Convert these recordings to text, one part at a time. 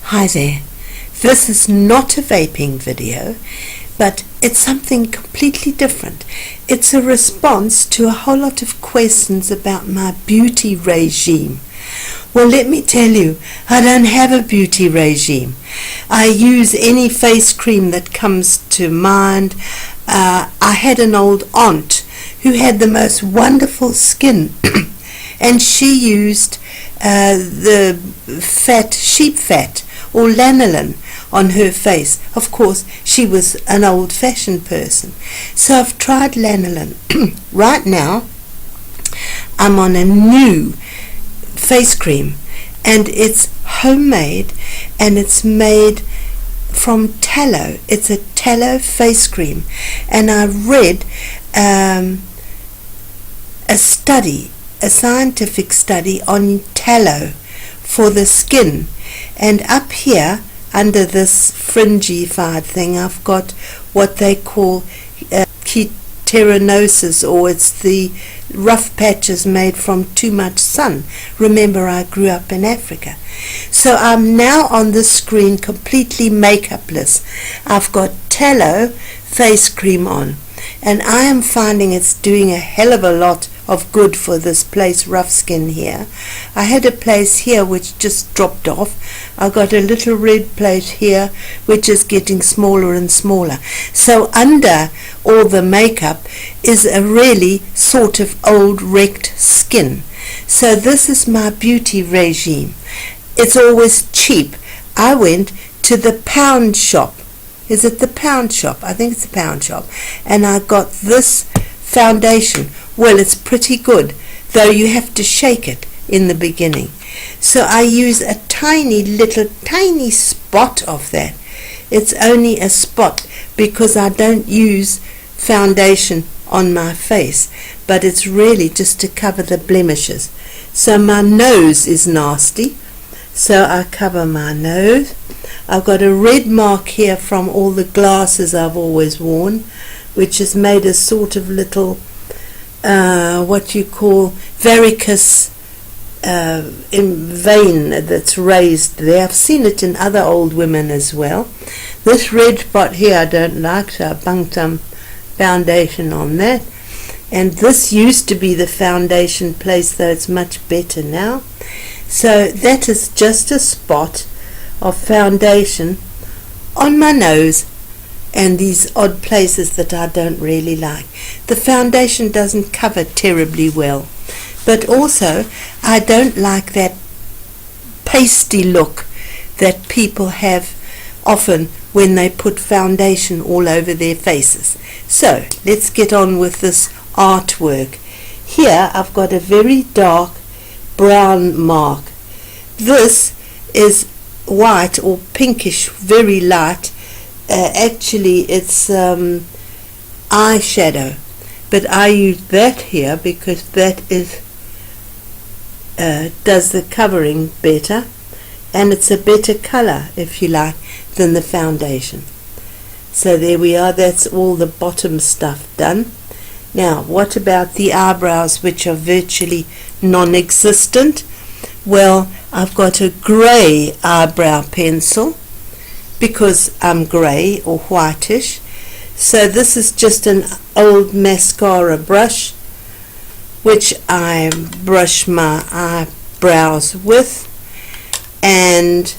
Hi there. This is not a vaping video, but it's something completely different. It's a response to a whole lot of questions about my beauty regime. Well, let me tell you, I don't have a beauty regime. I use any face cream that comes to mind. I had an old aunt who had the most wonderful skin and she used the sheep fat or lanolin on her face. Of course, she was an old-fashioned person. So I've tried lanolin. Right now, I'm on a new face cream, and it's homemade, and it's made from tallow. It's a tallow face cream, and I read a scientific study on tallow for the skin, and up here under this fringy-fied thing I've got what they call keratinosis, or it's the rough patches made from too much sun. Remember, I grew up in Africa. So I'm now on the screen completely makeupless. I've got tallow face cream on, and I am finding it's doing a hell of a lot of good for this place, rough skin here. I had a place here which just dropped off. I got a little red place here which is getting smaller and smaller. So under all the makeup is a really sort of old wrecked skin. So this is my beauty regime. It's always cheap. I went to the pound shop. Is it the pound shop? I think it's the pound shop. And I got this foundation. Well, it's pretty good, though you have to shake it in the beginning. So I use a tiny spot of that. It's only a spot because I don't use foundation on my face, but it's really just to cover the blemishes. So my nose is nasty, so I cover my nose. I've got a red mark here from all the glasses I've always worn, which has made a sort of little what you call varicose vein that's raised there. I've seen it in other old women as well. This red spot here I don't like, so I bunked some foundation on that. And this used to be the foundation place, though it's much better now. So that is just a spot of foundation on my nose and these odd places that I don't really like. The foundation doesn't cover terribly well, but also I don't like that pasty look that people have often when they put foundation all over their faces. So let's get on with this artwork. Here I've got a very dark brown mark. This is white or pinkish, very light. Actually it's eyeshadow, but I use that here because that is does the covering better, and it's a better color, if you like, than the foundation. So there we are. That's all the bottom stuff done. Now what about the eyebrows, which are virtually non-existent? Well, I've got a grey eyebrow pencil because I'm grey or whitish. So this is just an old mascara brush which I brush my eyebrows with, and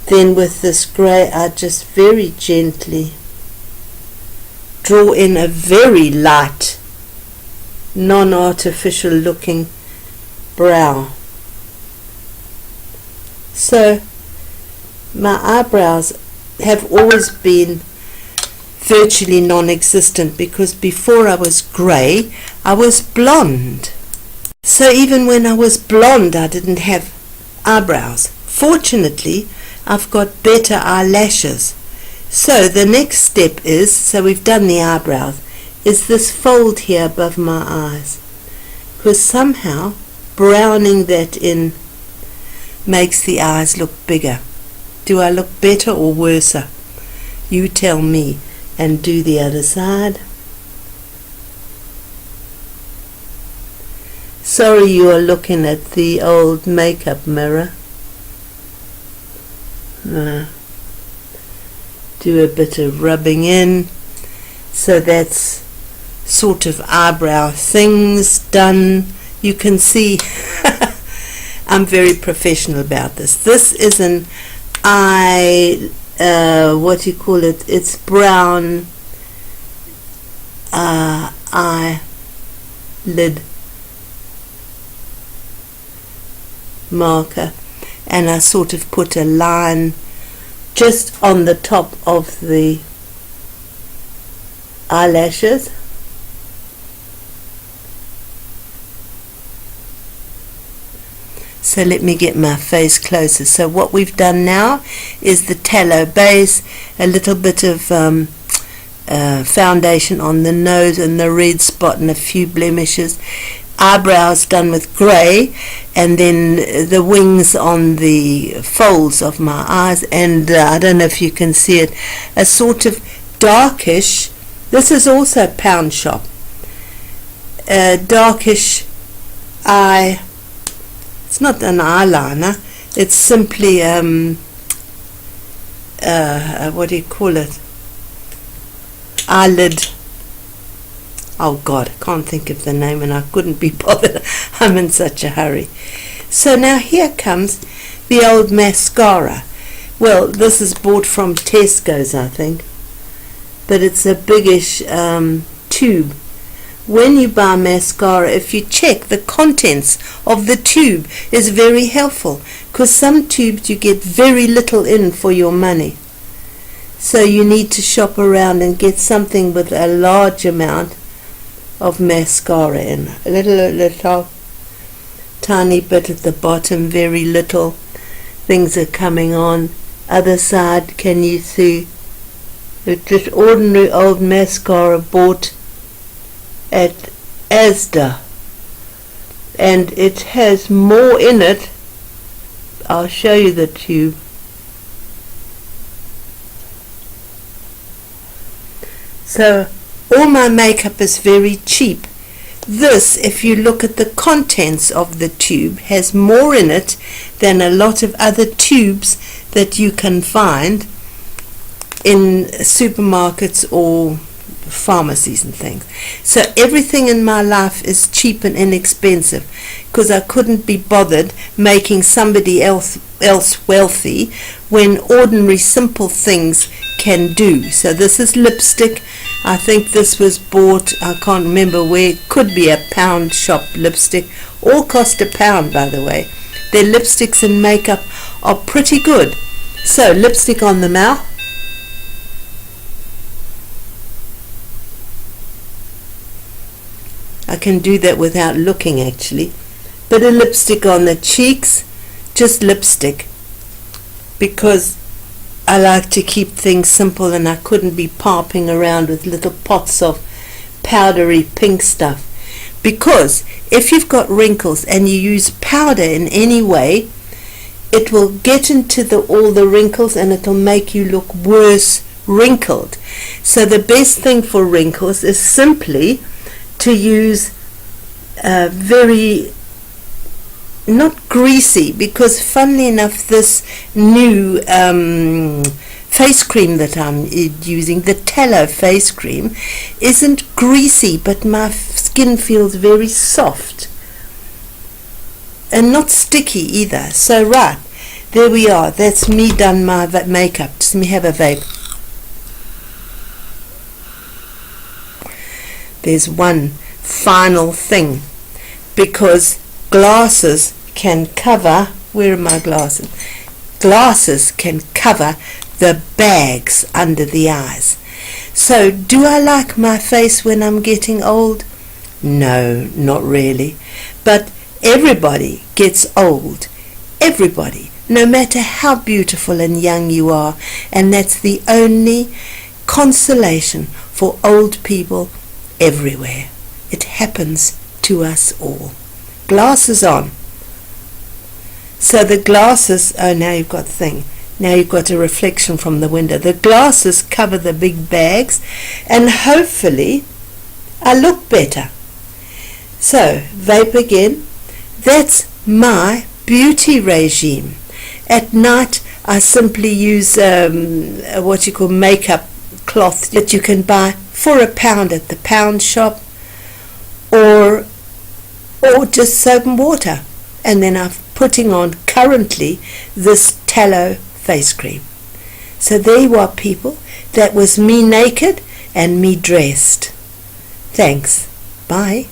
then with this grey I just very gently draw in a very light, non-artificial looking brow. So my eyebrows have always been virtually non-existent because before I was grey I was blonde. So even when I was blonde I didn't have eyebrows. Fortunately I've got better eyelashes. So the next step is, so we've done the eyebrows, is this fold here above my eyes, because somehow browning that in makes the eyes look bigger. Do I look better or worse? You tell me. And do the other side. Sorry you are looking at the old makeup mirror. Do a bit of rubbing in. So that's sort of eyebrow things done. You can see I'm very professional about this. This is an eye, what do you call it? It's brown eyelid marker, and I sort of put a line just on the top of the eyelashes. So let me get my face closer. So what we've done now is the tallow base, a little bit of foundation on the nose and the red spot and a few blemishes, eyebrows done with grey, and then the wings on the folds of my eyes, and I don't know if you can see it, a sort of darkish, this is also Pound Shop, darkish eye. It's not an eyeliner, it's simply what do you call it, eyelid. Oh God, I can't think of the name, and I couldn't be bothered. I'm in such a hurry. So now here comes the old mascara. Well, this is bought from Tesco's, I think, but it's a biggish tube. When you buy mascara, if you check the contents of the tube, is very helpful, because some tubes you get very little in for your money. So you need to shop around and get something with a large amount of mascara in. A little tiny bit at the bottom, very little. Things are coming on. Other side, can you see? It's just ordinary old mascara bought at Asda, and it has more in it. I'll show you the tube. So all my makeup is very cheap. This, if you look at the contents of the tube, has more in it than a lot of other tubes that you can find in supermarkets or pharmacies and things. So everything in my life is cheap and inexpensive, because I couldn't be bothered making somebody else wealthy when ordinary simple things can do. So this is lipstick. I think this was bought, I can't remember where, it could be a Pound Shop lipstick. All cost £1, by the way. Their lipsticks and makeup are pretty good. So lipstick on the mouth. I can do that without looking, actually. Bit of lipstick on the cheeks, just lipstick, because I like to keep things simple, and I couldn't be popping around with little pots of powdery pink stuff, because if you've got wrinkles and you use powder in any way, it will get into all the wrinkles, and it'll make you look worse wrinkled. So the best thing for wrinkles is simply to use very, not greasy, because funnily enough this new face cream that I'm using, the tallow face cream, isn't greasy, but my skin feels very soft and not sticky either. So right, there we are, that's me done my makeup. Just let me have a vape. There's one final thing, because glasses can cover, where are my glasses? Glasses can cover the bags under the eyes. So do I like my face when I'm getting old? No, not really. But everybody gets old. Everybody, no matter how beautiful and young you are. And that's the only consolation for old people everywhere. It happens to us all. Glasses on. So the glasses, oh, now you've got thing. Now you've got a reflection from the window. The glasses cover the big bags, and hopefully I look better. So, vape again. That's my beauty regime. At night, I simply use what you call makeup cloth that you can buy for £1 at the pound shop, or just soap and water. And then I'm putting on currently this tallow face cream. So there you are, people. That was me naked and me dressed. Thanks. Bye.